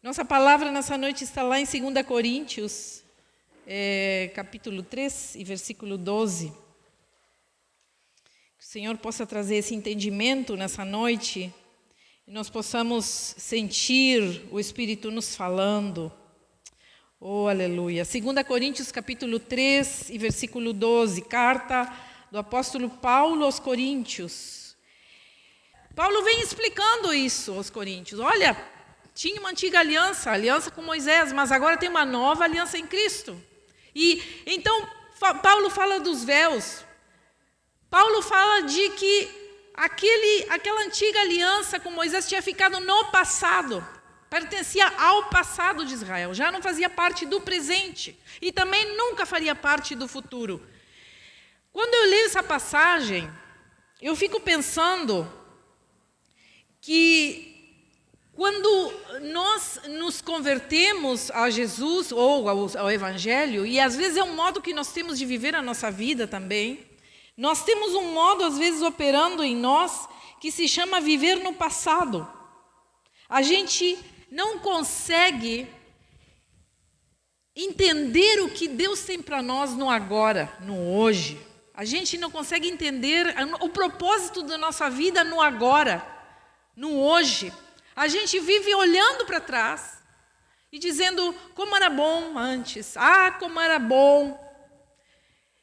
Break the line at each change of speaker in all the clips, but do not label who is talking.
Nossa palavra nessa noite está lá em 2 Coríntios, capítulo 3 e versículo 12. Que o Senhor possa trazer esse entendimento nessa noite e nós possamos sentir o Espírito nos falando. Oh, aleluia. 2 Coríntios, capítulo 3 e versículo 12. Carta do apóstolo Paulo aos Coríntios. Paulo vem explicando isso aos Coríntios. Olha, tinha uma antiga aliança com Moisés, mas agora tem uma nova aliança em Cristo. E então Paulo fala dos véus. Paulo fala de que aquela antiga aliança com Moisés tinha ficado no passado, pertencia ao passado de Israel, já não fazia parte do presente e também nunca faria parte do futuro. Quando eu leio essa passagem, eu fico pensando que quando nós nos convertemos a Jesus ou ao Evangelho, e às vezes é um modo que nós temos de viver a nossa vida também, nós temos um modo às vezes operando em nós que se chama viver no passado. A gente não consegue entender o que Deus tem para nós no agora, no hoje. A gente não consegue entender o propósito da nossa vida no agora, no hoje. A gente vive olhando para trás e dizendo como era bom antes. Como era bom.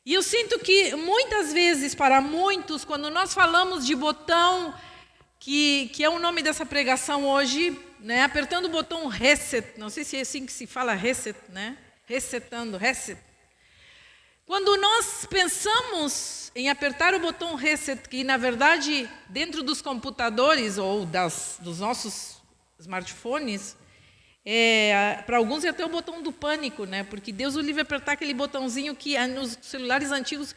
E eu sinto que muitas vezes, para muitos, quando nós falamos de botão, que é o nome dessa pregação hoje, né, apertando o botão reset, não sei se é assim que se fala reset, né? Resetando, reset. Quando nós pensamos em apertar o botão reset, que na verdade dentro dos computadores ou dos nossos smartphones, para alguns é até o botão do pânico, né? Porque Deus o livre apertar aquele botãozinho que nos celulares antigos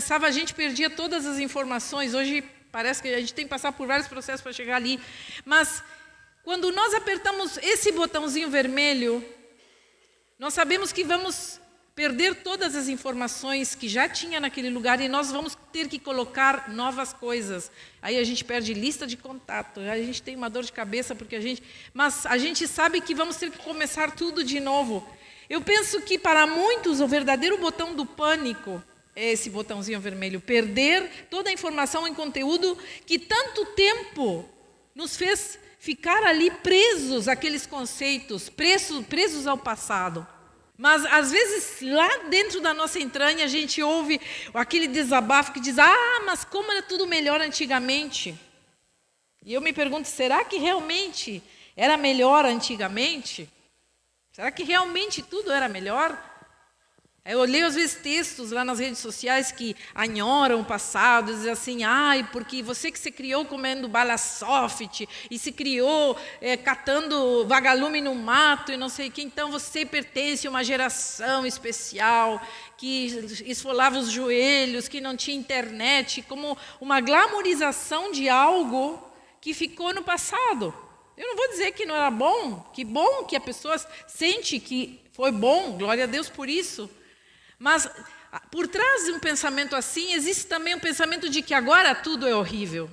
a gente perdia todas as informações. Hoje parece que a gente tem que passar por vários processos para chegar ali. Mas quando nós apertamos esse botãozinho vermelho, nós sabemos que vamos perder todas as informações que já tinha naquele lugar e nós vamos ter que colocar novas coisas. Aí a gente perde lista de contato, aí a gente tem uma dor de cabeça mas a gente sabe que vamos ter que começar tudo de novo. Eu penso que para muitos o verdadeiro botão do pânico é esse botãozinho vermelho, perder toda a informação em conteúdo que tanto tempo nos fez ficar ali presos àqueles conceitos, presos ao passado. Mas, às vezes, lá dentro da nossa entranha, a gente ouve aquele desabafo que diz, mas como era tudo melhor antigamente? E eu me pergunto, será que realmente era melhor antigamente? Será que realmente tudo era melhor? Eu leio, às vezes, textos lá nas redes sociais que anhoram o passado, dizem assim, porque você que se criou comendo bala soft e se criou catando vagalume no mato e não sei o que, então você pertence a uma geração especial que esfolava os joelhos, que não tinha internet, como uma glamorização de algo que ficou no passado. Eu não vou dizer que não era bom que a pessoa sente que foi bom, glória a Deus por isso. Mas por trás de um pensamento assim, existe também um pensamento de que agora tudo é horrível.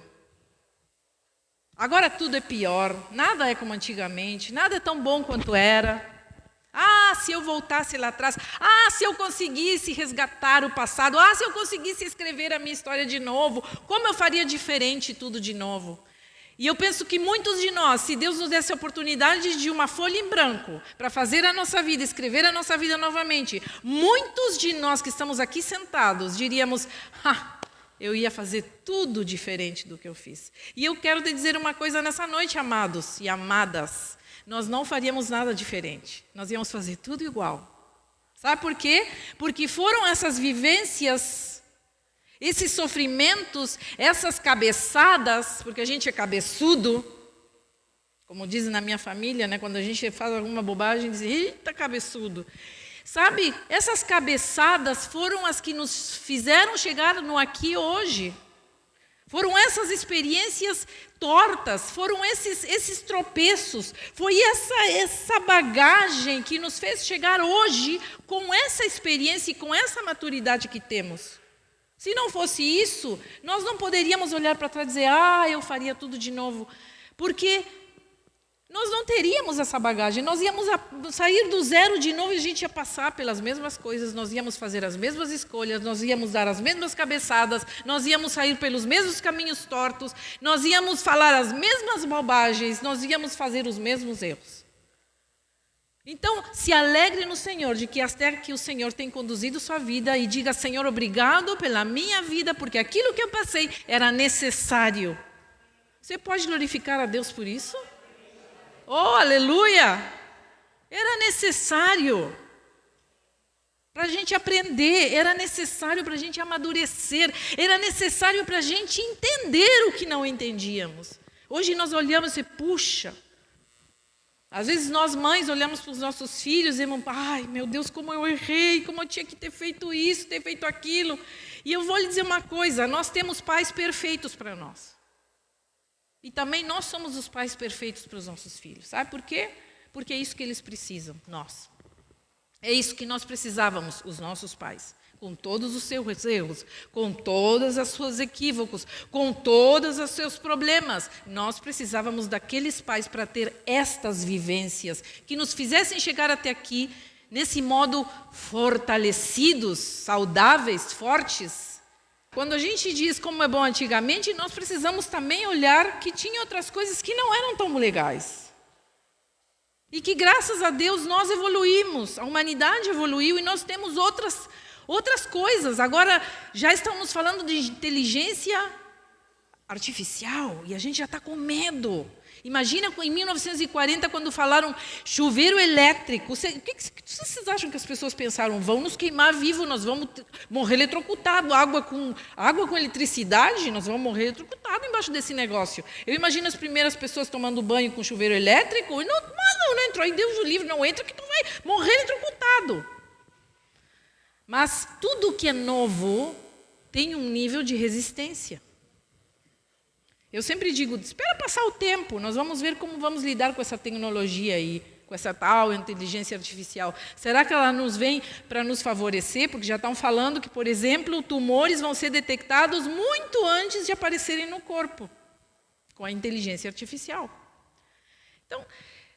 Agora tudo é pior, nada é como antigamente, nada é tão bom quanto era. Se eu voltasse lá atrás, se eu conseguisse resgatar o passado, se eu conseguisse escrever a minha história de novo, como eu faria diferente tudo de novo? E eu penso que muitos de nós, se Deus nos desse a oportunidade de uma folha em branco para fazer a nossa vida, escrever a nossa vida novamente, muitos de nós que estamos aqui sentados diríamos, eu ia fazer tudo diferente do que eu fiz. E eu quero te dizer uma coisa nessa noite, amados e amadas, nós não faríamos nada diferente, nós íamos fazer tudo igual. Sabe por quê? Porque foram essas vivências, esses sofrimentos, essas cabeçadas, porque a gente é cabeçudo, como dizem na minha família, né, quando a gente faz alguma bobagem, dizem, eita, cabeçudo. Sabe, essas cabeçadas foram as que nos fizeram chegar no aqui hoje. Foram essas experiências tortas, foram esses tropeços, foi essa bagagem que nos fez chegar hoje com essa experiência e com essa maturidade que temos. Se não fosse isso, nós não poderíamos olhar para trás e dizer, eu faria tudo de novo. Porque nós não teríamos essa bagagem. Nós íamos sair do zero de novo e a gente ia passar pelas mesmas coisas, nós íamos fazer as mesmas escolhas, nós íamos dar as mesmas cabeçadas, nós íamos sair pelos mesmos caminhos tortos, nós íamos falar as mesmas bobagens, nós íamos fazer os mesmos erros. Então, se alegre no Senhor, de que até que o Senhor tem conduzido sua vida e diga: Senhor, obrigado pela minha vida, porque aquilo que eu passei era necessário. Você pode glorificar a Deus por isso? Oh, aleluia! Era necessário para a gente aprender, era necessário para a gente amadurecer, era necessário para a gente entender o que não entendíamos. Hoje nós olhamos e puxa, às vezes nós mães olhamos para os nossos filhos e dizemos: ai meu Deus, como eu errei, como eu tinha que ter feito isso, ter feito aquilo. E eu vou lhe dizer uma coisa, nós temos pais perfeitos para nós. E também nós somos os pais perfeitos para os nossos filhos. Sabe por quê? Porque é isso que eles precisam, nós. É isso que nós precisávamos, os nossos pais. Com todos os seus erros, com todas as suas equívocos, com todos os seus problemas. Nós precisávamos daqueles pais para ter estas vivências, que nos fizessem chegar até aqui, nesse modo fortalecidos, saudáveis, fortes. Quando a gente diz como é bom antigamente, nós precisamos também olhar que tinha outras coisas que não eram tão legais. E que graças a Deus nós evoluímos, a humanidade evoluiu e nós temos outras coisas. Agora já estamos falando de inteligência artificial e a gente já está com medo. Imagina em 1940 quando falaram chuveiro elétrico. O que vocês acham que as pessoas pensaram? Vão nos queimar vivo, nós vamos morrer eletrocutado. Água com eletricidade, nós vamos morrer eletrocutado embaixo desse negócio. Eu imagino as primeiras pessoas tomando banho com chuveiro elétrico e não entrou. E Deus o livre, não entra que tu vai morrer eletrocutado. Mas tudo que é novo tem um nível de resistência. Eu sempre digo, espera passar o tempo, nós vamos ver como vamos lidar com essa tecnologia aí, com essa tal inteligência artificial. Será que ela nos vem para nos favorecer? Porque já estão falando que, por exemplo, tumores vão ser detectados muito antes de aparecerem no corpo, com a inteligência artificial. Então,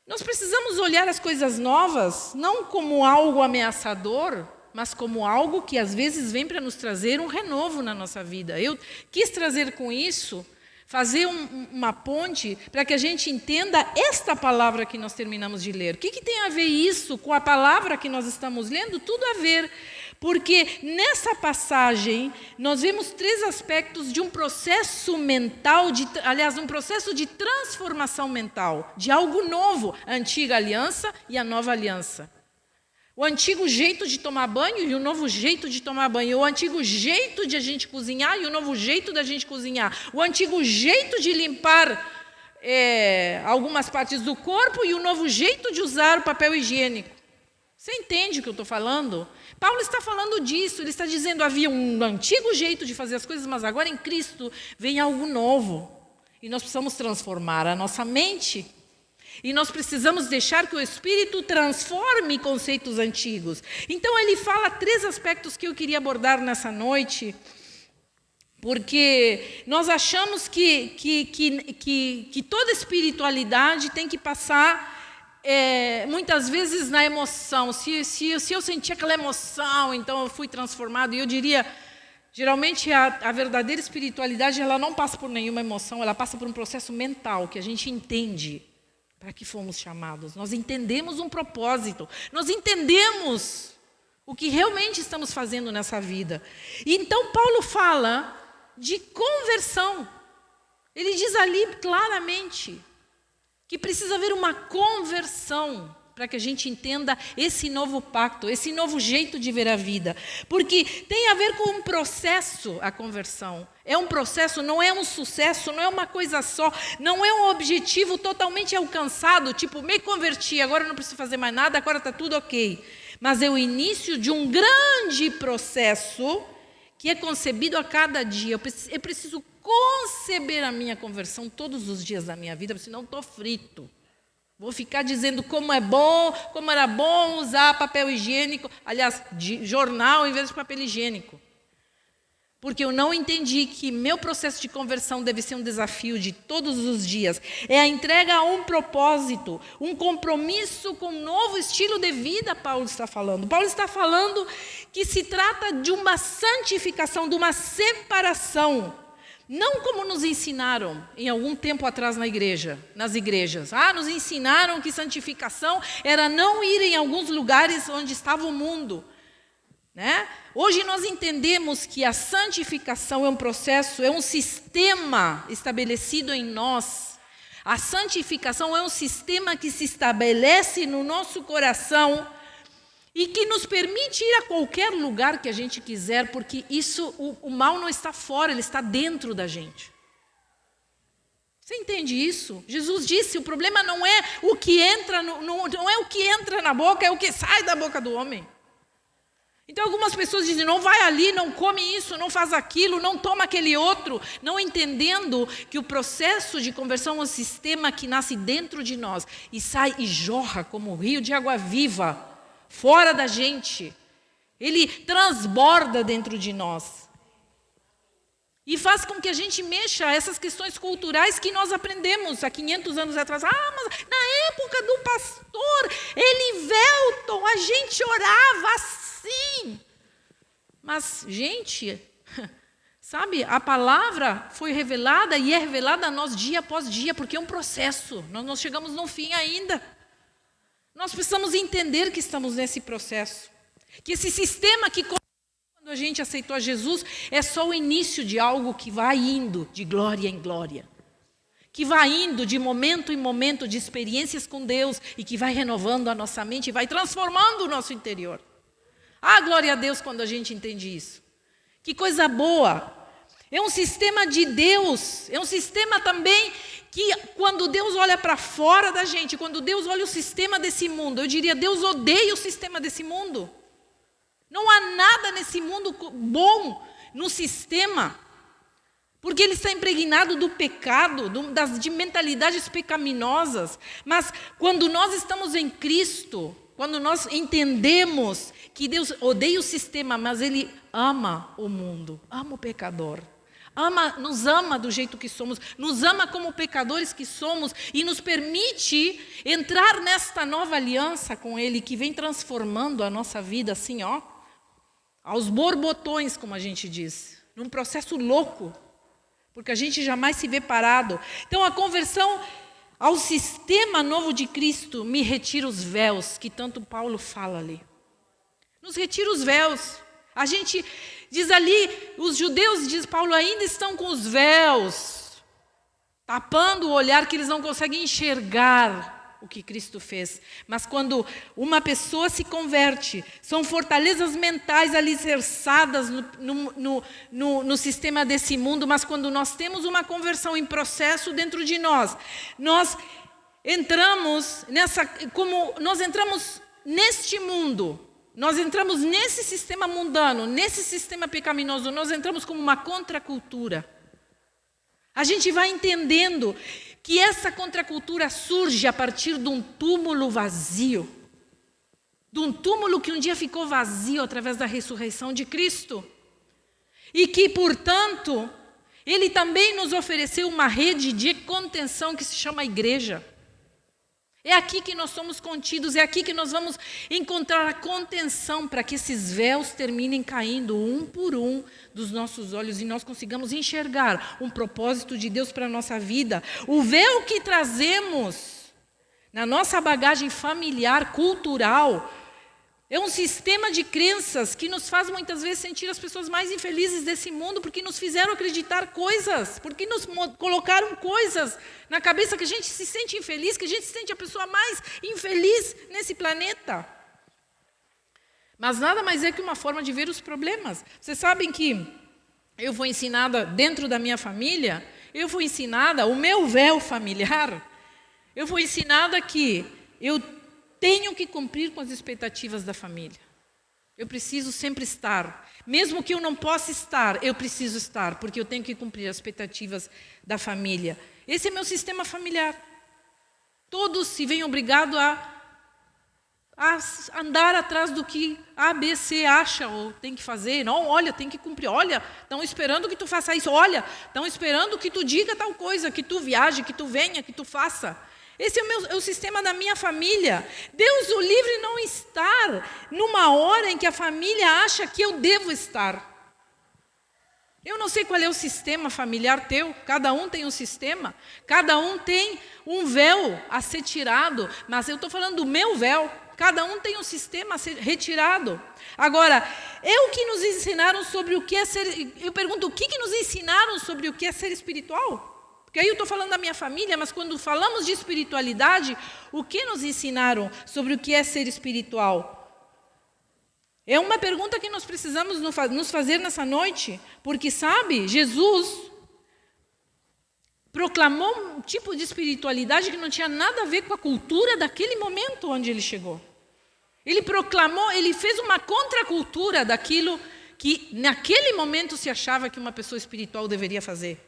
nós precisamos olhar as coisas novas, não como algo ameaçador, mas como algo que às vezes vem para nos trazer um renovo na nossa vida. Eu quis trazer com isso, fazer uma ponte para que a gente entenda esta palavra que nós terminamos de ler. O que tem a ver isso com a palavra que nós estamos lendo? Tudo a ver. Porque nessa passagem nós vemos 3 aspectos de um processo mental, um processo de transformação mental, de algo novo, a antiga aliança e a nova aliança. O antigo jeito de tomar banho e o novo jeito de tomar banho. O antigo jeito de a gente cozinhar e o novo jeito da gente cozinhar. O antigo jeito de limpar algumas partes do corpo e o novo jeito de usar o papel higiênico. Você entende o que eu estou falando? Paulo está falando disso. Ele está dizendo, havia um antigo jeito de fazer as coisas, mas agora em Cristo vem algo novo. E nós precisamos transformar a nossa mente. E nós precisamos deixar que o Espírito transforme conceitos antigos. Então, ele fala 3 aspectos que eu queria abordar nessa noite, porque nós achamos que toda espiritualidade tem que passar, muitas vezes, na emoção. Se eu senti aquela emoção, então eu fui transformado. E eu diria, geralmente, a verdadeira espiritualidade ela não passa por nenhuma emoção, ela passa por um processo mental, que a gente entende. Para que fomos chamados. Nós entendemos um propósito. Nós entendemos o que realmente estamos fazendo nessa vida. E então Paulo fala de conversão. Ele diz ali claramente que precisa haver uma conversão para que a gente entenda esse novo pacto, esse novo jeito de ver a vida. Porque tem a ver com um processo, a conversão. É um processo, não é um sucesso, não é uma coisa só, não é um objetivo totalmente alcançado, tipo, me converti, agora não preciso fazer mais nada, agora está tudo ok. Mas é o início de um grande processo que é concebido a cada dia. Eu preciso conceber a minha conversão todos os dias da minha vida, senão estou frito. Vou ficar dizendo como é bom, como era bom usar papel higiênico, aliás, de jornal em vez de papel higiênico. porque eu não entendi que meu processo de conversão deve ser um desafio de todos os dias. É a entrega a um propósito, um compromisso com um novo estilo de vida, Paulo está falando. Paulo está falando que se trata de uma santificação, de uma separação. Não como nos ensinaram em algum tempo atrás nas igrejas. Nos ensinaram que santificação era não ir em alguns lugares onde estava o mundo. Né? Hoje nós entendemos que a santificação é um processo, é um sistema estabelecido em nós. A santificação é um sistema que se estabelece no nosso coração e que nos permite ir a qualquer lugar que a gente quiser, porque o mal não está fora, ele está dentro da gente. Você entende isso? Jesus disse, o problema não é o que entra, não é o que entra na boca, é o que sai da boca do homem. Então algumas pessoas dizem, não vai ali, não come isso, não faz aquilo, não toma aquele outro, não entendendo que o processo de conversão é um sistema que nasce dentro de nós e sai e jorra como um rio de água viva, fora da gente. Ele transborda dentro de nós. E faz com que a gente mexa essas questões culturais que nós aprendemos há 500 anos atrás. Mas na época do pastor Elivelton, a gente orava assim. Mas, gente, sabe, a palavra foi revelada e é revelada a nós dia após dia, porque é um processo. Nós não chegamos no fim ainda. Nós precisamos entender que estamos nesse processo. Que esse sistema que quando a gente aceitou a Jesus é só o início de algo que vai indo de glória em glória. Que vai indo de momento em momento de experiências com Deus e que vai renovando a nossa mente e vai transformando o nosso interior. Glória a Deus quando a gente entende isso. Que coisa boa. É um sistema de Deus. É um sistema também que quando Deus olha para fora da gente, quando Deus olha o sistema desse mundo, eu diria, Deus odeia o sistema desse mundo. Não há nada nesse mundo bom no sistema. Porque ele está impregnado do pecado, de mentalidades pecaminosas. Mas quando nós estamos em Cristo, quando nós entendemos que Deus odeia o sistema, mas Ele ama o mundo, ama o pecador. Nos ama do jeito que somos, nos ama como pecadores que somos e nos permite entrar nesta nova aliança com Ele que vem transformando a nossa vida assim, aos borbotões, como a gente diz, num processo louco, porque a gente jamais se vê parado. Então a conversão ao sistema novo de Cristo me retira os véus, que tanto Paulo fala ali. Nos retira os véus. A gente diz ali, os judeus, diz Paulo, ainda estão com os véus, tapando o olhar que eles não conseguem enxergar o que Cristo fez. Mas quando uma pessoa se converte, são fortalezas mentais alicerçadas no sistema desse mundo, mas quando nós temos uma conversão em processo dentro de nós, nós entramos neste mundo, nós entramos nesse sistema mundano, nesse sistema pecaminoso, nós entramos como uma contracultura. A gente vai entendendo que essa contracultura surge a partir de um túmulo vazio. De um túmulo que um dia ficou vazio através da ressurreição de Cristo. E que, portanto, Ele também nos ofereceu uma rede de contenção que se chama igreja. É aqui que nós somos contidos, é aqui que nós vamos encontrar a contenção para que esses véus terminem caindo um por um dos nossos olhos e nós consigamos enxergar um propósito de Deus para a nossa vida. O véu que trazemos na nossa bagagem familiar, cultural, é um sistema de crenças que nos faz muitas vezes sentir as pessoas mais infelizes desse mundo, porque nos fizeram acreditar coisas, porque nos colocaram coisas na cabeça que a gente se sente infeliz, que a gente se sente a pessoa mais infeliz nesse planeta. Mas nada mais é que uma forma de ver os problemas. Vocês sabem que eu fui ensinada dentro da minha família, o meu véu familiar, eu fui ensinada que eu tenho que cumprir com as expectativas da família. Eu preciso sempre estar. Mesmo que eu não possa estar, eu preciso estar, porque eu tenho que cumprir as expectativas da família. Esse é meu sistema familiar. Todos se veem obrigados a andar atrás do que A, B, C acha ou tem que fazer. Não, olha, tem que cumprir. Olha, estão esperando que tu faça isso. Olha, estão esperando que tu diga tal coisa, que tu viaje, que tu venha, que tu faça. Esse é o sistema da minha família. Deus o livre não estar numa hora em que a família acha que eu devo estar. Eu não sei qual é o sistema familiar teu, cada um tem um sistema, cada um tem um véu a ser tirado, mas eu estou falando do meu véu, cada um tem um sistema a ser retirado. Agora, o que nos ensinaram sobre o que é ser, eu pergunto, o que nos ensinaram sobre o que é ser espiritual? Porque aí eu estou falando da minha família, mas quando falamos de espiritualidade, o que nos ensinaram sobre o que é ser espiritual? É uma pergunta que nós precisamos nos fazer nessa noite, porque, sabe, Jesus proclamou um tipo de espiritualidade que não tinha nada a ver com a cultura daquele momento onde ele chegou. Ele proclamou, ele fez uma contracultura daquilo que naquele momento se achava que uma pessoa espiritual deveria fazer.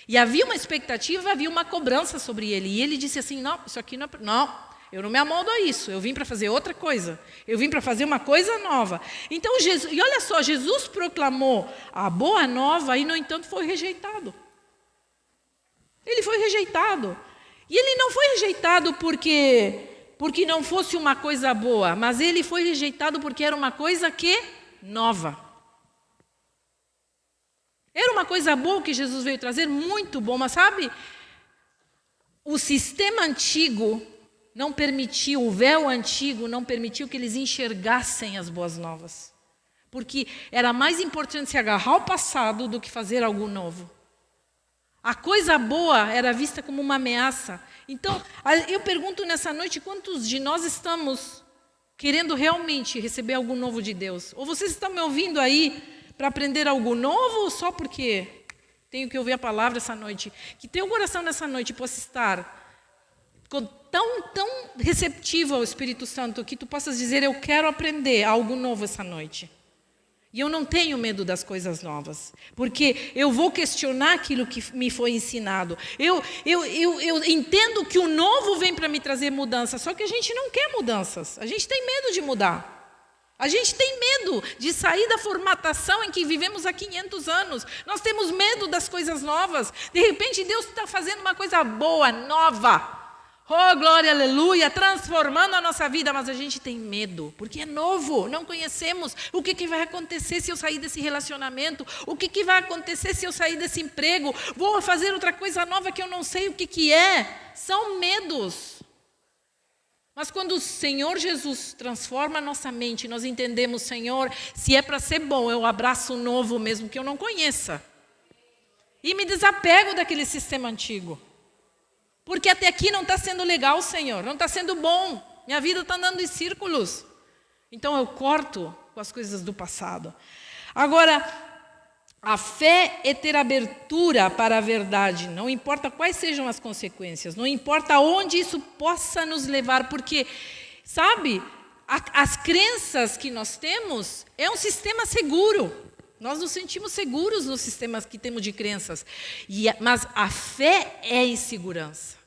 E havia uma expectativa, havia uma cobrança sobre ele. E ele disse assim, não, isso aqui não é... Não. Eu não me amoldo a isso, eu vim para fazer outra coisa. Eu vim para fazer uma coisa nova. Então, Jesus, e olha só, Jesus proclamou a boa nova e, no entanto, foi rejeitado. Ele foi rejeitado. E ele não foi rejeitado porque não fosse uma coisa boa, mas ele foi rejeitado porque era uma coisa nova. Era uma coisa boa que Jesus veio trazer, muito bom, mas sabe, o sistema antigo não permitiu, o véu antigo não permitiu que eles enxergassem as boas novas. Porque era mais importante se agarrar ao passado do que fazer algo novo. A coisa boa era vista como uma ameaça. Então, eu pergunto nessa noite, quantos de nós estamos querendo realmente receber algo novo de Deus? Ou vocês estão me ouvindo aí para aprender algo novo ou só porque tenho que ouvir a palavra essa noite? Que teu coração nessa noite possa estar tão receptivo ao Espírito Santo que tu possas dizer, eu quero aprender algo novo essa noite. E eu não tenho medo das coisas novas, porque eu vou questionar aquilo que me foi ensinado. Eu entendo que o novo vem para me trazer mudança, só que a gente não quer mudanças, a gente tem medo de mudar. A gente tem medo de sair da formatação em que vivemos há 500 anos. Nós temos medo das coisas novas. De repente Deus está fazendo uma coisa boa, nova. Oh, glória, aleluia, transformando a nossa vida, mas a gente tem medo, porque é novo, não conhecemos. O que vai acontecer se eu sair desse relacionamento? O que vai acontecer se eu sair desse emprego? Vou fazer outra coisa nova que eu não sei o que é. São medos. Mas quando o Senhor Jesus transforma a nossa mente, nós entendemos, Senhor, se é para ser bom, eu abraço o novo mesmo que eu não conheça. E me desapego daquele sistema antigo. Porque até aqui não está sendo legal, Senhor, não está sendo bom. Minha vida está andando em círculos. Então eu corto com as coisas do passado. Agora, a fé é ter abertura para a verdade. Não importa quais sejam as consequências. Não importa onde isso possa nos levar. Porque, sabe, as crenças que nós temos é um sistema seguro. Nós nos sentimos seguros nos sistemas que temos de crenças. Mas a fé é insegurança.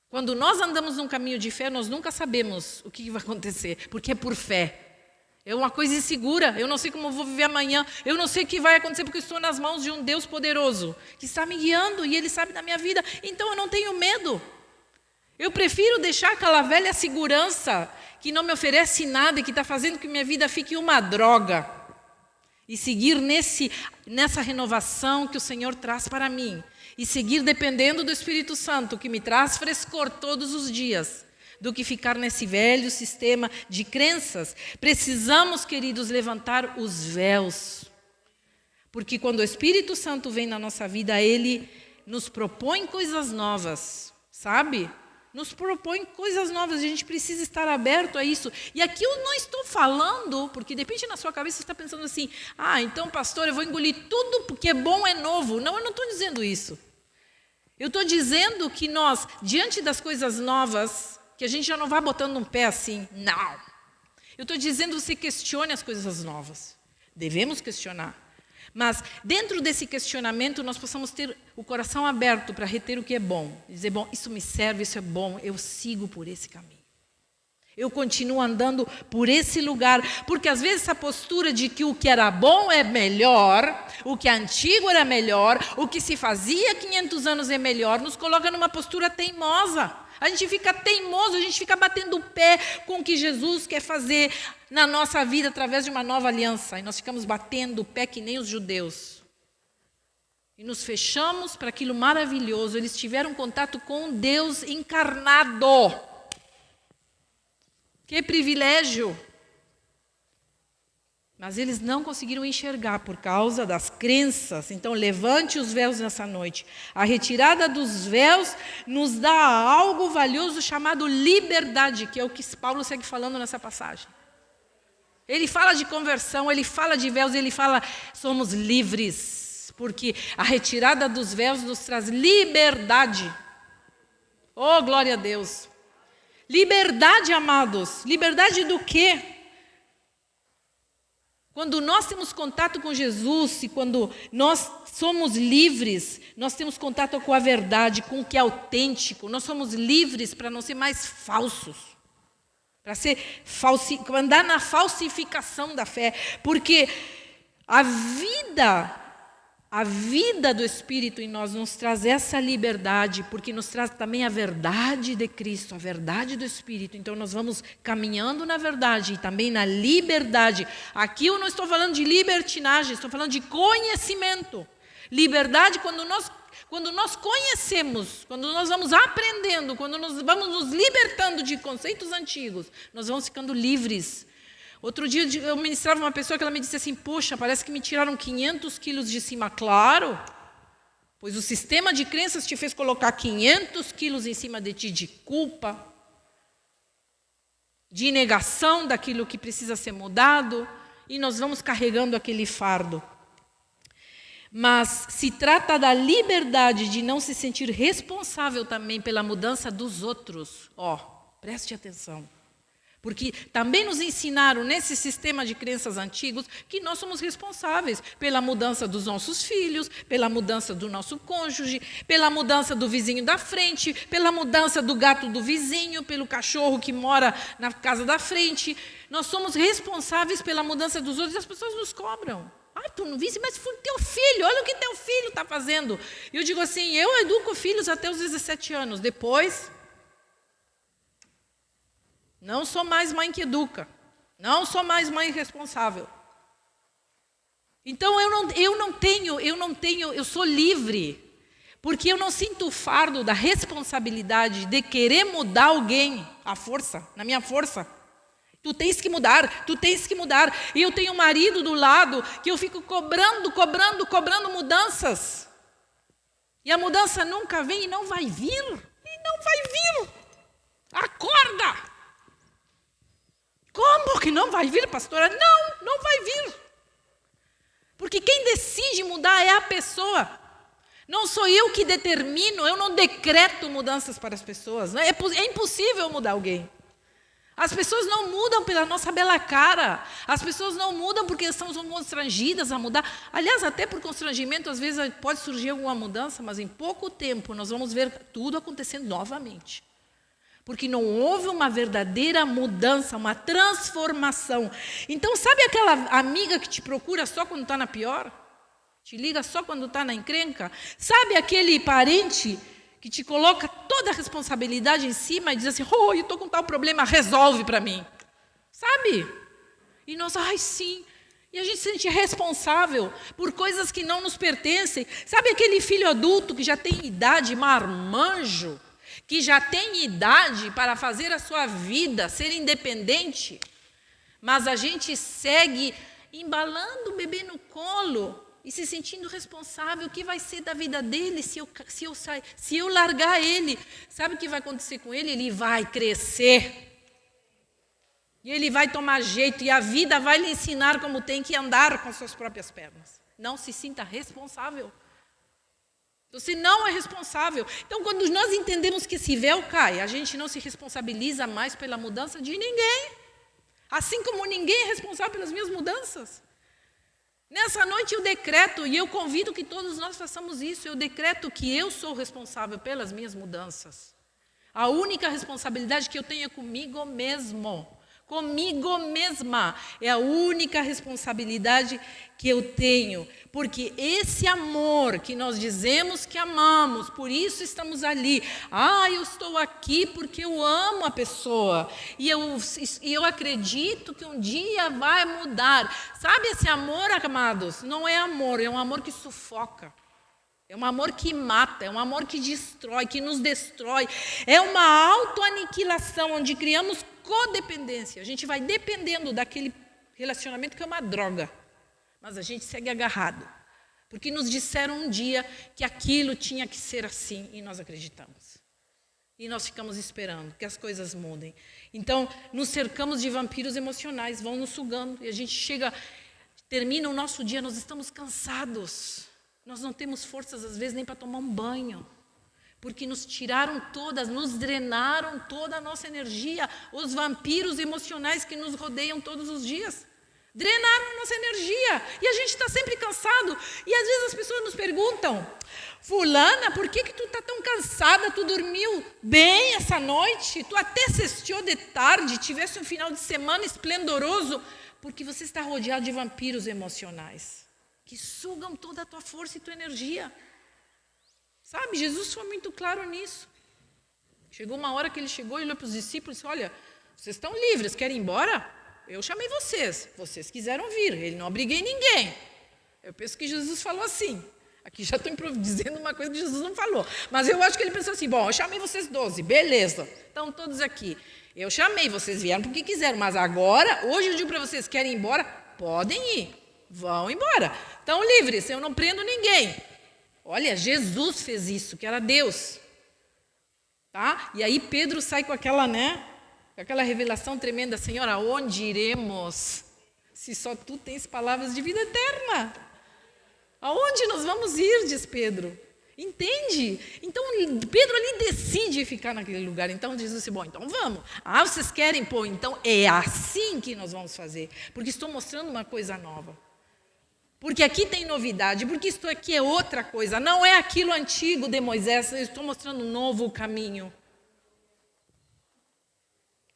Quando nós andamos num caminho de fé, nós nunca sabemos o que vai acontecer, porque é por fé. É uma coisa insegura, eu não sei como eu vou viver amanhã, eu não sei o que vai acontecer, porque eu estou nas mãos de um Deus poderoso, que está me guiando e Ele sabe da minha vida, então eu não tenho medo. Eu prefiro deixar aquela velha segurança que não me oferece nada e que está fazendo que minha vida fique uma droga, e seguir nessa renovação que o Senhor traz para mim. E seguir dependendo do Espírito Santo, que me traz frescor todos os dias, do que ficar nesse velho sistema de crenças. Precisamos, queridos, levantar os véus. Porque quando o Espírito Santo vem na nossa vida, Ele nos propõe coisas novas, sabe? Nos propõe coisas novas, a gente precisa estar aberto a isso. E aqui eu não estou falando, porque de repente na sua cabeça você está pensando assim, então pastor, eu vou engolir tudo porque é bom, é novo. Não, eu não estou dizendo isso. Eu estou dizendo que nós, diante das coisas novas, que a gente já não vai botando um pé assim, não. Eu estou dizendo que você questione as coisas novas. Devemos questionar. Mas dentro desse questionamento nós possamos ter o coração aberto para reter o que é bom. Dizer, bom, isso me serve, isso é bom, eu sigo por esse caminho. Eu continuo andando por esse lugar, porque às vezes essa postura de que o que era bom é melhor, o que é antigo era melhor, o que se fazia 500 anos é melhor, nos coloca numa postura teimosa. A gente fica teimoso, a gente fica batendo o pé com o que Jesus quer fazer na nossa vida através de uma nova aliança. E nós ficamos batendo o pé que nem os judeus. E nos fechamos para aquilo maravilhoso. Eles tiveram contato com Deus encarnado. Que privilégio! Mas eles não conseguiram enxergar por causa das crenças. Então, levante os véus nessa noite. A retirada dos véus nos dá algo valioso chamado liberdade, que é o que Paulo segue falando nessa passagem. Ele fala de conversão, ele fala de véus, ele fala, somos livres, porque a retirada dos véus nos traz liberdade. Oh, glória a Deus! Liberdade, amados. Liberdade do quê? Quando nós temos contato com Jesus e quando nós somos livres, nós temos contato com a verdade, com o que é autêntico. Nós somos livres para não ser mais falsos. Para andar na falsificação da fé. Porque a vida do Espírito em nós nos traz essa liberdade, porque nos traz também a verdade de Cristo, a verdade do Espírito. Então nós vamos caminhando na verdade e também na liberdade. Aqui eu não estou falando de libertinagem, estou falando de conhecimento. Liberdade quando nós conhecemos, quando nós vamos aprendendo, quando nós vamos nos libertando de conceitos antigos, nós vamos ficando livres. Outro dia eu ministrava uma pessoa que ela me disse assim, poxa, parece que me tiraram 500 quilos de cima. Claro, pois o sistema de crenças te fez colocar 500 quilos em cima de ti de culpa, de negação daquilo que precisa ser mudado, e nós vamos carregando aquele fardo. Mas se trata da liberdade de não se sentir responsável também pela mudança dos outros. Preste atenção. Porque também nos ensinaram nesse sistema de crenças antigos que nós somos responsáveis pela mudança dos nossos filhos, pela mudança do nosso cônjuge, pela mudança do vizinho da frente, pela mudança do gato do vizinho, pelo cachorro que mora na casa da frente. Nós somos responsáveis pela mudança dos outros e as pessoas nos cobram. Tu não viste, mas foi teu filho, olha o que teu filho está fazendo. E eu digo assim, eu educo filhos até os 17 anos, depois... Não sou mais mãe que educa. Não sou mais mãe responsável. Então eu sou livre. Porque eu não sinto o fardo da responsabilidade de querer mudar alguém à força, na minha força. Tu tens que mudar. E eu tenho um marido do lado que eu fico cobrando mudanças. E a mudança nunca vem e não vai vir. Acorda! Como que não vai vir, pastora? Não vai vir. Porque quem decide mudar é a pessoa. Não sou eu que determino, eu não decreto mudanças para as pessoas. É impossível mudar alguém. As pessoas não mudam pela nossa bela cara. As pessoas não mudam porque estamos constrangidas a mudar. Aliás, até por constrangimento, às vezes pode surgir alguma mudança, mas em pouco tempo nós vamos ver tudo acontecendo novamente. Porque não houve uma verdadeira mudança, uma transformação. Então, sabe aquela amiga que te procura só quando está na pior? Te liga só quando está na encrenca? Sabe aquele parente que te coloca toda a responsabilidade em cima e diz assim, eu estou com tal problema, resolve para mim. Sabe? E nós, sim. E a gente se sente responsável por coisas que não nos pertencem. Sabe aquele filho adulto que já tem idade, marmanjo? Que já tem idade para fazer a sua vida, ser independente, mas a gente segue embalando o bebê no colo e se sentindo responsável. O que vai ser da vida dele se eu largar ele? Sabe o que vai acontecer com ele? Ele vai crescer. E ele vai tomar jeito e a vida vai lhe ensinar como tem que andar com suas próprias pernas. Não se sinta responsável. Você não é responsável. Então, quando nós entendemos que esse véu cai, a gente não se responsabiliza mais pela mudança de ninguém. Assim como ninguém é responsável pelas minhas mudanças. Nessa noite eu decreto, e eu convido que todos nós façamos isso, eu decreto que eu sou responsável pelas minhas mudanças. A única responsabilidade que eu tenho é comigo mesmo. Comigo mesma. É a única responsabilidade que eu tenho. Porque esse amor que nós dizemos que amamos, por isso estamos ali. Eu estou aqui porque eu amo a pessoa. E eu acredito que um dia vai mudar. Sabe esse amor, amados? Não é amor, é um amor que sufoca. É um amor que mata, é um amor que destrói, que nos destrói. É uma autoaniquilação, onde criamos codependência. A gente vai dependendo daquele relacionamento que é uma droga. Mas a gente segue agarrado. Porque nos disseram um dia que aquilo tinha que ser assim e nós acreditamos. E nós ficamos esperando que as coisas mudem. Então, nos cercamos de vampiros emocionais, vão nos sugando. E a gente termina o nosso dia, nós estamos cansados. Nós não temos forças, às vezes, nem para tomar um banho. Porque nos tiraram todas, nos drenaram toda a nossa energia. Os vampiros emocionais que nos rodeiam todos os dias. Drenaram a nossa energia. E a gente está sempre cansado. E às vezes as pessoas nos perguntam: fulana, por que tu está tão cansada? Tu dormiu bem essa noite? Tu até cestou de tarde, tivesse um final de semana esplendoroso? Porque você está rodeado de vampiros emocionais. Que sugam toda a tua força e tua energia. Sabe, Jesus foi muito claro nisso. Chegou uma hora que ele chegou e olhou para os discípulos e disse: olha, vocês estão livres, querem ir embora? Eu chamei vocês quiseram vir, ele não obriguei ninguém. Eu penso que Jesus falou assim. Aqui já estou dizendo uma coisa que Jesus não falou. Mas eu acho que ele pensou assim: bom, eu chamei vocês 12, beleza, estão todos aqui. Eu chamei, vocês vieram porque quiseram, mas agora, hoje eu digo para vocês, querem ir embora? Podem ir, vão embora. Estão livres, eu não prendo ninguém. Olha, Jesus fez isso, que era Deus. Tá? E aí Pedro sai com aquela revelação tremenda: Senhor, aonde iremos? Se só tu tens palavras de vida eterna. Aonde nós vamos ir, diz Pedro. Entende? Então Pedro ali decide ficar naquele lugar. Então Jesus disse: bom, então vamos. Vocês querem? Pô, então é assim que nós vamos fazer. Porque estou mostrando uma coisa nova. Porque aqui tem novidade, porque isto aqui é outra coisa. Não é aquilo antigo de Moisés, eu estou mostrando um novo caminho.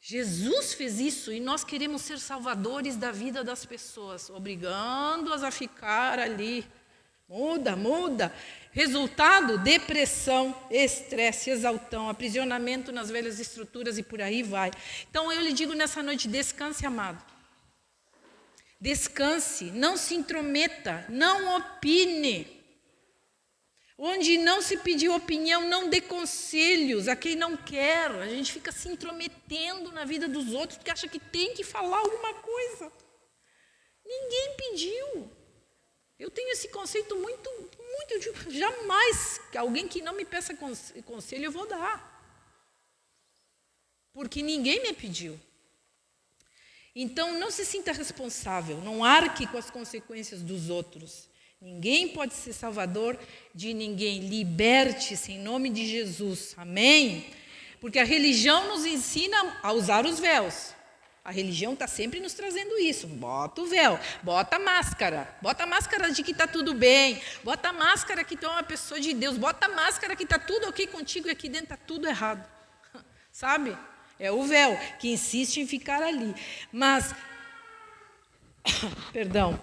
Jesus fez isso e nós queremos ser salvadores da vida das pessoas, obrigando-as a ficar ali. Muda. Resultado: depressão, estresse, exaltão, aprisionamento nas velhas estruturas e por aí vai. Então eu lhe digo nessa noite: descanse, amado. Descanse, não se intrometa, não opine. Onde não se pediu opinião, não dê conselhos a quem não quer. A gente fica se intrometendo na vida dos outros porque acha que tem que falar alguma coisa. Ninguém pediu. Eu tenho esse conceito muito, jamais que alguém que não me peça conselho eu vou dar. Porque ninguém me pediu. Então, não se sinta responsável, não arque com as consequências dos outros. Ninguém pode ser salvador de ninguém. Liberte-se em nome de Jesus. Amém? Porque a religião nos ensina a usar os véus. A religião está sempre nos trazendo isso. Bota o véu, bota a máscara de que está tudo bem, bota a máscara que tu é uma pessoa de Deus, bota a máscara que está tudo ok contigo e aqui dentro está tudo errado. Sabe? É o véu que insiste em ficar ali. Mas, perdão,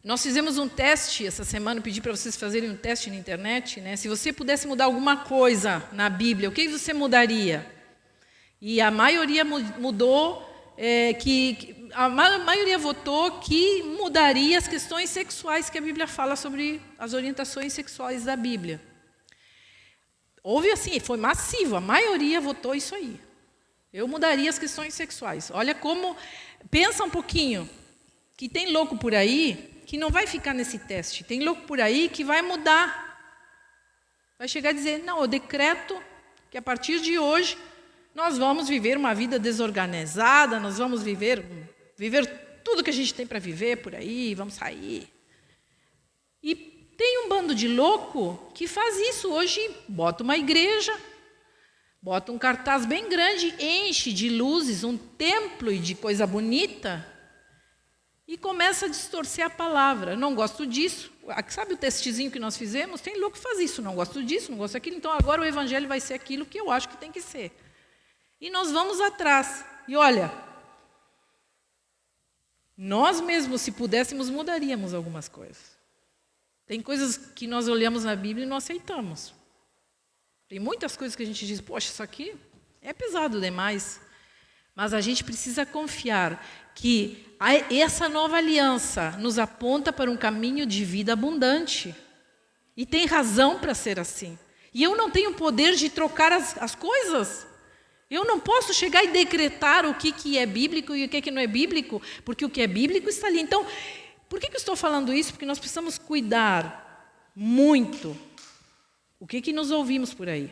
nós fizemos um teste essa semana, pedi para vocês fazerem um teste na internet, né? Se você pudesse mudar alguma coisa na Bíblia, o que você mudaria? E a maioria mudou, a maioria votou que mudaria as questões sexuais que a Bíblia fala sobre as orientações sexuais da Bíblia. Houve assim, foi massivo, a maioria votou isso aí. Eu mudaria as questões sexuais. Olha como, pensa um pouquinho, que tem louco por aí que não vai ficar nesse teste. Tem louco por aí que vai mudar. Vai chegar a dizer: não, eu decreto que a partir de hoje nós vamos viver uma vida desorganizada, nós vamos viver tudo que a gente tem para viver por aí, vamos sair. E tem um bando de louco que faz isso hoje, bota uma igreja, bota um cartaz bem grande, enche de luzes um templo e de coisa bonita e começa a distorcer a palavra. Eu não gosto disso, Sabe o testezinho que nós fizemos? Tem louco que faz isso, não gosto disso, não gosto daquilo, então agora o evangelho vai ser aquilo que eu acho que tem que ser. E nós vamos atrás. E olha, nós mesmos, se pudéssemos, mudaríamos algumas coisas. Tem coisas que nós olhamos na Bíblia e não aceitamos. Tem muitas coisas que a gente diz, poxa, isso aqui é pesado demais. Mas a gente precisa confiar que essa nova aliança nos aponta para um caminho de vida abundante. E tem razão para ser assim. E eu não tenho poder de trocar as coisas. Eu não posso chegar e decretar o que é bíblico e o que não é bíblico, porque o que é bíblico está ali. Então, por que eu estou falando isso? Porque nós precisamos cuidar muito o que nos ouvimos por aí.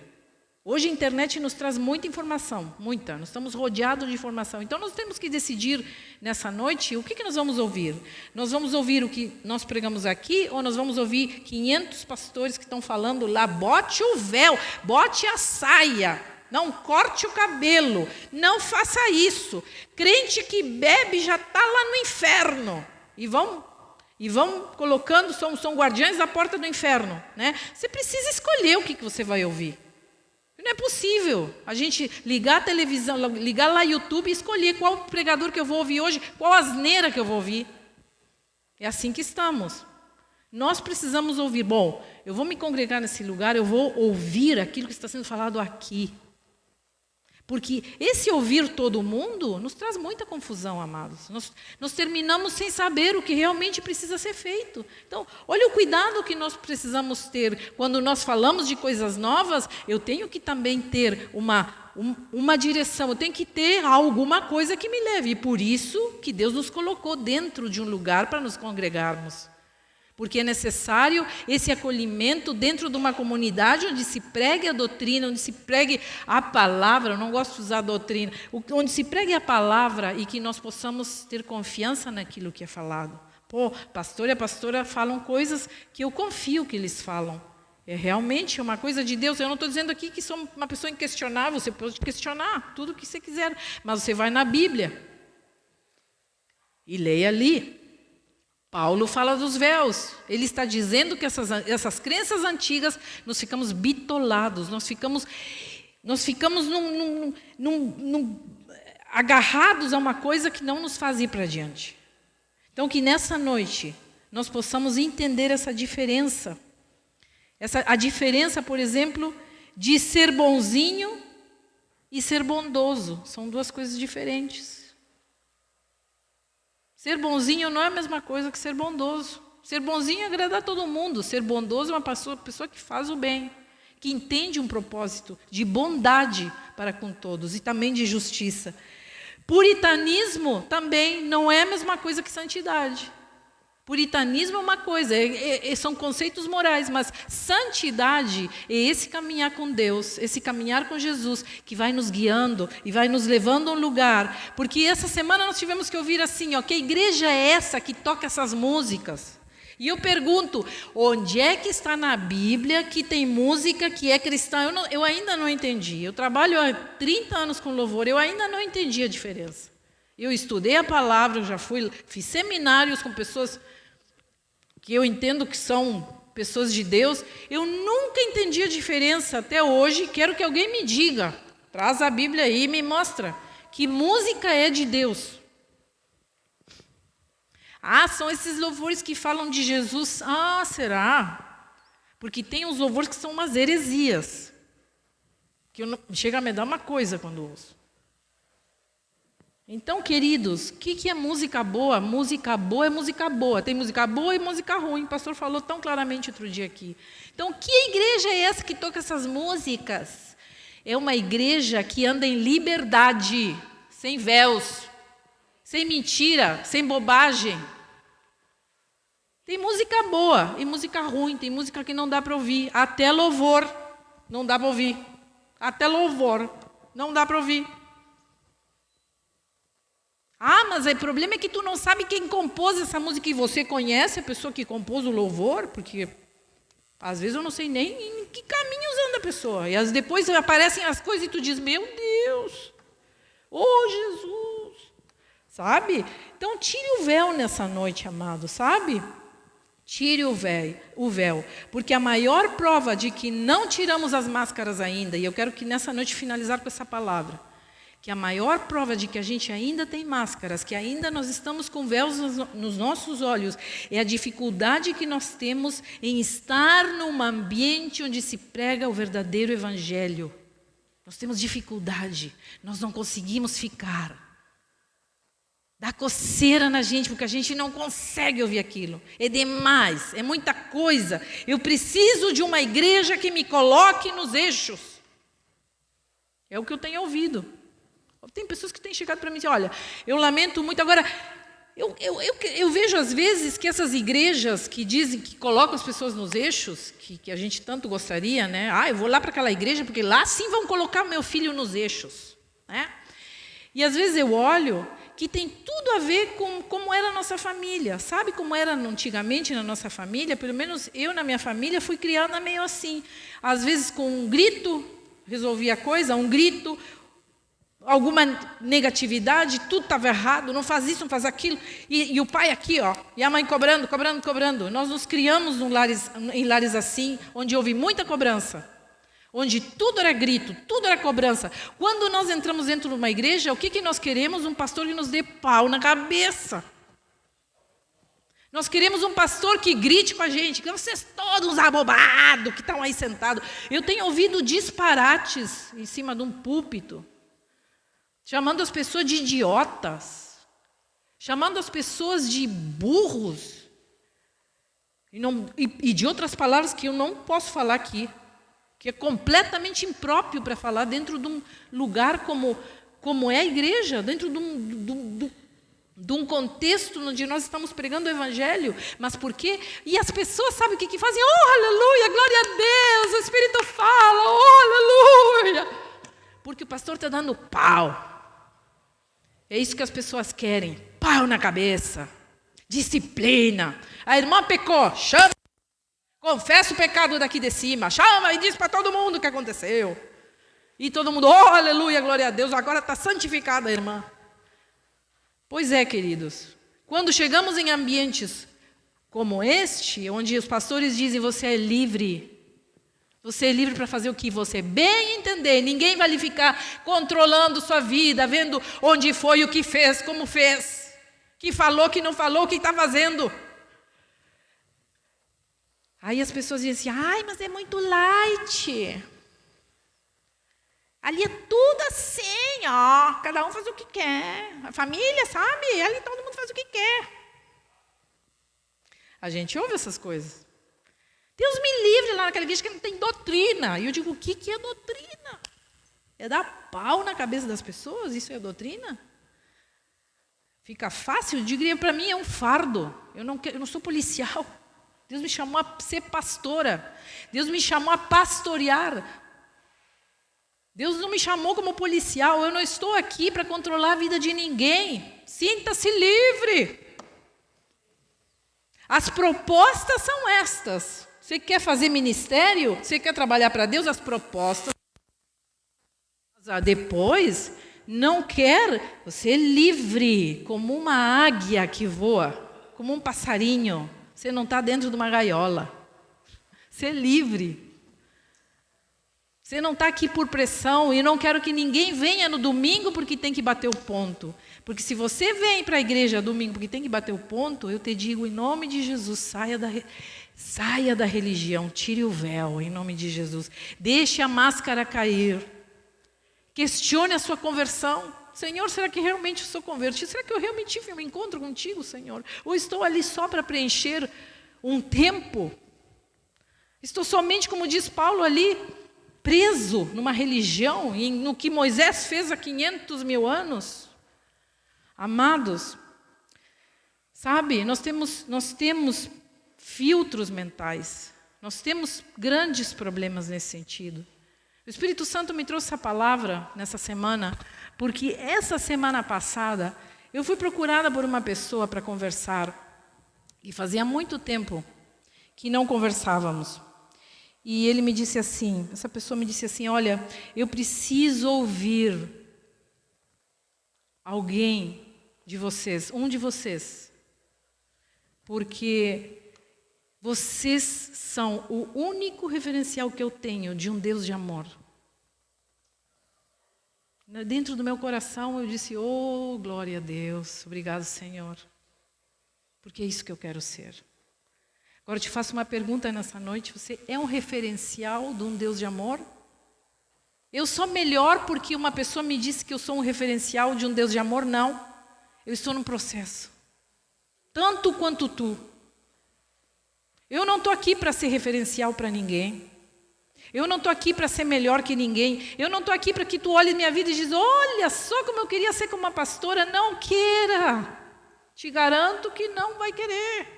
Hoje a internet nos traz muita informação, muita. Nós estamos rodeados de informação. Então nós temos que decidir nessa noite o que nós vamos ouvir. Nós vamos ouvir o que nós pregamos aqui ou nós vamos ouvir 500 pastores que estão falando lá, bote o véu, bote a saia, não corte o cabelo, não faça isso. Crente que bebe já está lá no inferno. E vão colocando, são guardiães da porta do inferno, né? Você precisa escolher o que você vai ouvir. Não é possível a gente ligar a televisão, ligar lá no YouTube e escolher qual pregador que eu vou ouvir hoje, qual asneira que eu vou ouvir. É assim que estamos. Nós precisamos ouvir. Bom, eu vou me congregar nesse lugar, eu vou ouvir aquilo que está sendo falado aqui. Porque esse ouvir todo mundo nos traz muita confusão, amados. Nós terminamos sem saber o que realmente precisa ser feito. Então, olha o cuidado que nós precisamos ter. Quando nós falamos de coisas novas, eu tenho que também ter uma direção, eu tenho que ter alguma coisa que me leve. E por isso que Deus nos colocou dentro de um lugar para nos congregarmos. Porque é necessário esse acolhimento dentro de uma comunidade onde se pregue a doutrina, onde se pregue a palavra, eu não gosto de usar doutrina, onde se pregue a palavra e que nós possamos ter confiança naquilo que é falado. Pô, pastor e a pastora falam coisas que eu confio que eles falam. É realmente uma coisa de Deus. Eu não estou dizendo aqui que sou uma pessoa inquestionável, você pode questionar tudo o que você quiser, mas você vai na Bíblia e leia ali. Paulo fala dos véus. Ele está dizendo que essas crenças antigas, nós ficamos bitolados, nós ficamos agarrados a uma coisa que não nos faz ir para adiante. Então, que nessa noite nós possamos entender essa diferença. A diferença, por exemplo, de ser bonzinho e ser bondoso. São duas coisas diferentes. Ser bonzinho não é a mesma coisa que ser bondoso. Ser bonzinho é agradar todo mundo. Ser bondoso é uma pessoa que faz o bem, que entende um propósito de bondade para com todos e também de justiça. Puritanismo também não é a mesma coisa que santidade. Puritanismo é uma coisa, são conceitos morais, mas santidade é esse caminhar com Deus, esse caminhar com Jesus, que vai nos guiando e vai nos levando a um lugar. Porque essa semana nós tivemos que ouvir assim, que igreja é essa que toca essas músicas? E eu pergunto, onde é que está na Bíblia que tem música que é cristã? Eu ainda não entendi. Eu trabalho há 30 anos com louvor, eu ainda não entendi a diferença. Eu estudei a palavra, eu fiz seminários com pessoas que eu entendo que são pessoas de Deus, eu nunca entendi a diferença até hoje. Quero que alguém me diga, traz a Bíblia aí e me mostra que música é de Deus. São esses louvores que falam de Jesus. Será? Porque tem uns louvores que são umas heresias, que chega a me dar uma coisa quando ouço. Então, queridos, o que é música boa? Música boa é música boa. Tem música boa e música ruim. O pastor falou tão claramente outro dia aqui. Então, que igreja é essa que toca essas músicas? É uma igreja que anda em liberdade, sem véus, sem mentira, sem bobagem. Tem música boa e música ruim. Tem música que não dá para ouvir. Até louvor não dá para ouvir. Até louvor não dá para ouvir. Mas o problema é que tu não sabe quem compôs essa música e você conhece a pessoa que compôs o louvor, porque às vezes eu não sei nem em que caminhos anda a pessoa. E depois aparecem as coisas e tu diz, meu Deus, Jesus, sabe? Então tire o véu nessa noite, amado, sabe? Tire o véu, porque a maior prova de que não tiramos as máscaras ainda, e eu quero que nessa noite finalizar com essa palavra, que a maior prova de que a gente ainda tem máscaras, que ainda nós estamos com véus nos nossos olhos, é a dificuldade que nós temos em estar num ambiente onde se prega o verdadeiro evangelho. Nós temos dificuldade, nós não conseguimos ficar. Dá coceira na gente, porque a gente não consegue ouvir aquilo. É demais, é muita coisa. Eu preciso de uma igreja que me coloque nos eixos. É o que eu tenho ouvido. Tem pessoas que têm chegado para mim e dizem, olha, eu lamento muito. Agora, eu vejo às vezes que essas igrejas que dizem que colocam as pessoas nos eixos, que a gente tanto gostaria, né? Eu vou lá para aquela igreja, porque lá sim vão colocar meu filho nos eixos, né? E às vezes eu olho que tem tudo a ver com como era a nossa família. Sabe como era antigamente na nossa família? Pelo menos eu, na minha família, fui criada meio assim. Às vezes com um grito, resolvia a coisa, um grito, alguma negatividade, tudo estava errado, não faz isso, não faz aquilo. E o pai aqui, ó, e a mãe cobrando. Nós nos criamos em lares assim, onde houve muita cobrança. Onde tudo era grito, tudo era cobrança. Quando nós entramos dentro de uma igreja, o que nós queremos? Um pastor que nos dê pau na cabeça. Nós queremos um pastor que grite com a gente, que vocês todos abobados que estão aí sentados. Eu tenho ouvido disparates em cima de um púlpito, chamando as pessoas de idiotas, chamando as pessoas de burros, e de outras palavras que eu não posso falar aqui, que é completamente impróprio para falar dentro de um lugar como é a igreja, dentro de um contexto onde nós estamos pregando o evangelho. Mas por quê? E as pessoas sabem o que fazem? Oh, aleluia, glória a Deus, o Espírito fala, oh, aleluia. Porque o pastor está dando pau. É isso que as pessoas querem, pau na cabeça, disciplina. A irmã pecou, chama. Confessa o pecado daqui de cima, chama e diz para todo mundo o que aconteceu. E todo mundo, oh, aleluia, glória a Deus, agora está santificada a irmã. Pois é, queridos, quando chegamos em ambientes como este, onde os pastores dizem, você é livre para fazer o que você bem entender, ninguém vai lhe ficar controlando sua vida, vendo onde foi, o que fez, como fez, que falou, que não falou, o que está fazendo. Aí as pessoas dizem assim, mas é muito light. Ali é tudo assim, ó. Cada um faz o que quer. A família, sabe? Ali todo mundo faz o que quer. A gente ouve essas coisas. Deus me livre lá naquela igreja que não tem doutrina. E eu digo, o que é doutrina? É dar pau na cabeça das pessoas? Isso é doutrina? Fica fácil? Eu diria, para mim é um fardo. Eu não sou policial. Deus me chamou a ser pastora. Deus me chamou a pastorear. Deus não me chamou como policial. Eu não estou aqui para controlar a vida de ninguém. Sinta-se livre. As propostas são estas. Você quer fazer ministério? Você quer trabalhar para Deus? As propostas. Depois, não quer? Você é livre, como uma águia que voa, como um passarinho. Você não está dentro de uma gaiola. Você é livre. Você não está aqui por pressão. E não quero que ninguém venha no domingo porque tem que bater o ponto. Porque se você vem para a igreja domingo porque tem que bater o ponto, eu te digo em nome de Jesus, saia da religião, tire o véu em nome de Jesus. Deixe a máscara cair. Questione a sua conversão. Senhor, será que realmente eu sou convertido? Será que eu realmente tive um encontro contigo, Senhor? Ou estou ali só para preencher um tempo? Estou somente, como diz Paulo ali, preso numa religião, no que Moisés fez há 500 mil anos? Amados, sabe, nós temos filtros mentais. Nós temos grandes problemas nesse sentido. O Espírito Santo me trouxe essa palavra nessa semana, porque essa semana passada eu fui procurada por uma pessoa para conversar, e fazia muito tempo que não conversávamos. E ele me disse assim, essa pessoa me disse assim, olha, eu preciso ouvir alguém de vocês, um de vocês, porque Vocês são o único referencial que eu tenho de um Deus de amor. Dentro do meu coração eu disse, oh, glória a Deus, obrigado, Senhor. Porque é isso que eu quero ser. Agora eu te faço uma pergunta nessa noite, você é um referencial de um Deus de amor? Eu sou melhor porque uma pessoa me disse que eu sou um referencial de um Deus de amor? Não. Eu estou num processo. Tanto quanto tu. Eu não estou aqui para ser referencial para ninguém. Eu não estou aqui para ser melhor que ninguém. Eu não estou aqui para que tu olhe minha vida e diz, olha só como eu queria ser como uma pastora. Não queira. Te garanto que não vai querer.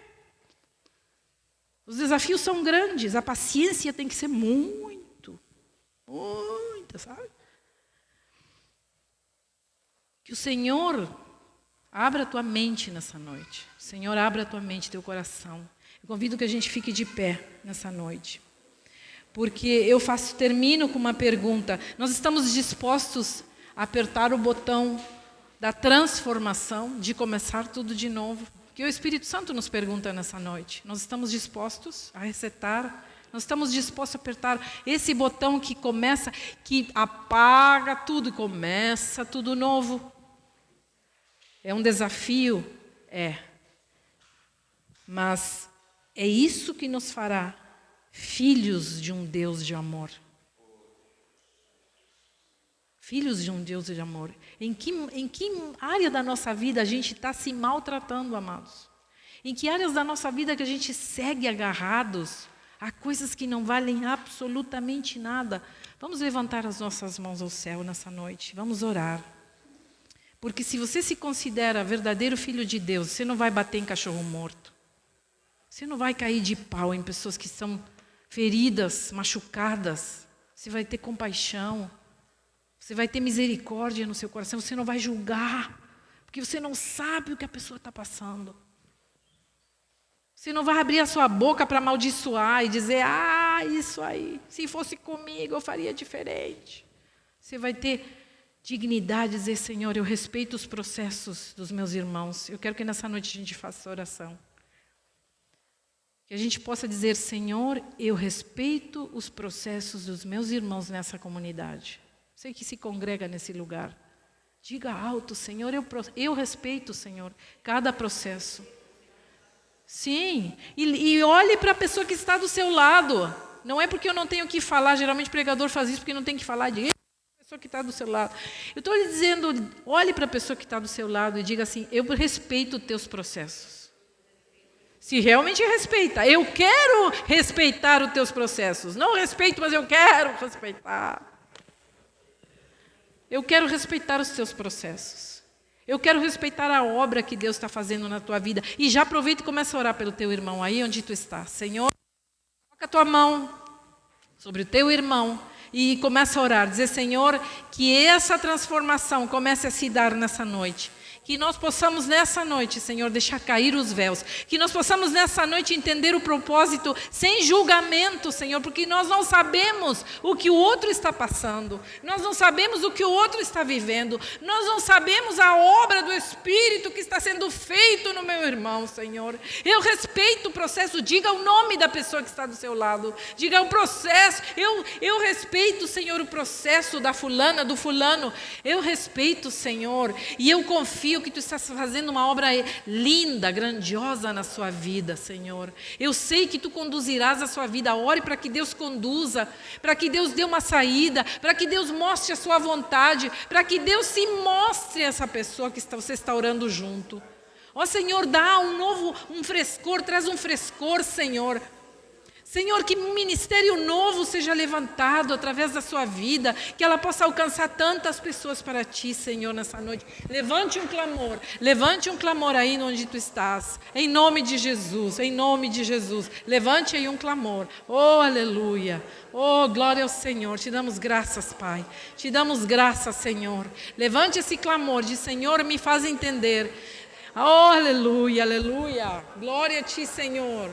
Os desafios são grandes. A paciência tem que ser muita, sabe? Que o Senhor abra a tua mente nessa noite. O Senhor abra a tua mente, teu coração. Eu convido que a gente fique de pé nessa noite. Porque eu termino com uma pergunta. Nós estamos dispostos a apertar o botão da transformação, de começar tudo de novo? Que o Espírito Santo nos pergunta nessa noite. Nós estamos dispostos a resetar? Nós estamos dispostos a apertar esse botão que começa, que apaga tudo e começa tudo novo? É um desafio? É. Mas é isso que nos fará filhos de um Deus de amor. Filhos de um Deus de amor. Em que área da nossa vida a gente está se maltratando, amados? Em que áreas da nossa vida que a gente segue agarrados a coisas que não valem absolutamente nada? Vamos levantar as nossas mãos ao céu nessa noite. Vamos orar. Porque se você se considera verdadeiro filho de Deus, você não vai bater em cachorro morto. Você não vai cair de pau em pessoas que estão feridas, machucadas. Você vai ter compaixão. Você vai ter misericórdia no seu coração. Você não vai julgar. Porque você não sabe o que a pessoa está passando. Você não vai abrir a sua boca para amaldiçoar e dizer, isso aí, se fosse comigo eu faria diferente. Você vai ter dignidade de dizer, Senhor, eu respeito os processos dos meus irmãos. Eu quero que nessa noite a gente faça essa oração. Que a gente possa dizer, Senhor, eu respeito os processos dos meus irmãos nessa comunidade. Você que se congrega nesse lugar. Diga alto, Senhor, eu respeito, Senhor, cada processo. Sim, e olhe para a pessoa que está do seu lado. Não é porque eu não tenho que falar, geralmente o pregador faz isso porque não tem que falar de pessoa que está do seu lado. Eu estou lhe dizendo, olhe para a pessoa que está do seu lado e diga assim, eu respeito os teus processos. Se realmente respeita, eu quero respeitar os teus processos. Não respeito, mas eu quero respeitar. Eu quero respeitar os teus processos. Eu quero respeitar a obra que Deus está fazendo na tua vida. E já aproveita e começa a orar pelo teu irmão aí onde tu está. Senhor, coloca a tua mão sobre o teu irmão e começa a orar. Dizer, Senhor, que essa transformação comece a se dar nessa noite. Que nós possamos nessa noite, Senhor, deixar cair os véus. Que nós possamos nessa noite entender o propósito sem julgamento, Senhor. Porque nós não sabemos o que o outro está passando. Nós não sabemos o que o outro está vivendo. Nós não sabemos a obra do Espírito que está sendo feito no meu irmão, Senhor. Eu respeito o processo. Diga o nome da pessoa que está do seu lado. Diga o processo. Eu respeito, Senhor, o processo da fulana, do fulano. Eu respeito, Senhor. E eu confio que tu estás fazendo uma obra linda, grandiosa na sua vida, Senhor. Eu sei que tu conduzirás a sua vida. Ore para que Deus conduza, para que Deus dê uma saída, para que Deus mostre a sua vontade, para que Deus se mostre a essa pessoa que você está orando junto. Ó Senhor, dá um frescor, traz um frescor, Senhor. Senhor, que um ministério novo seja levantado através da sua vida, que ela possa alcançar tantas pessoas para ti, Senhor, nessa noite. Levante um clamor aí onde tu estás, em nome de Jesus, levante aí um clamor, oh aleluia, oh glória ao Senhor, te damos graças, Pai, te damos graças, Senhor, levante esse clamor de Senhor, me faz entender, oh aleluia, glória a ti, Senhor.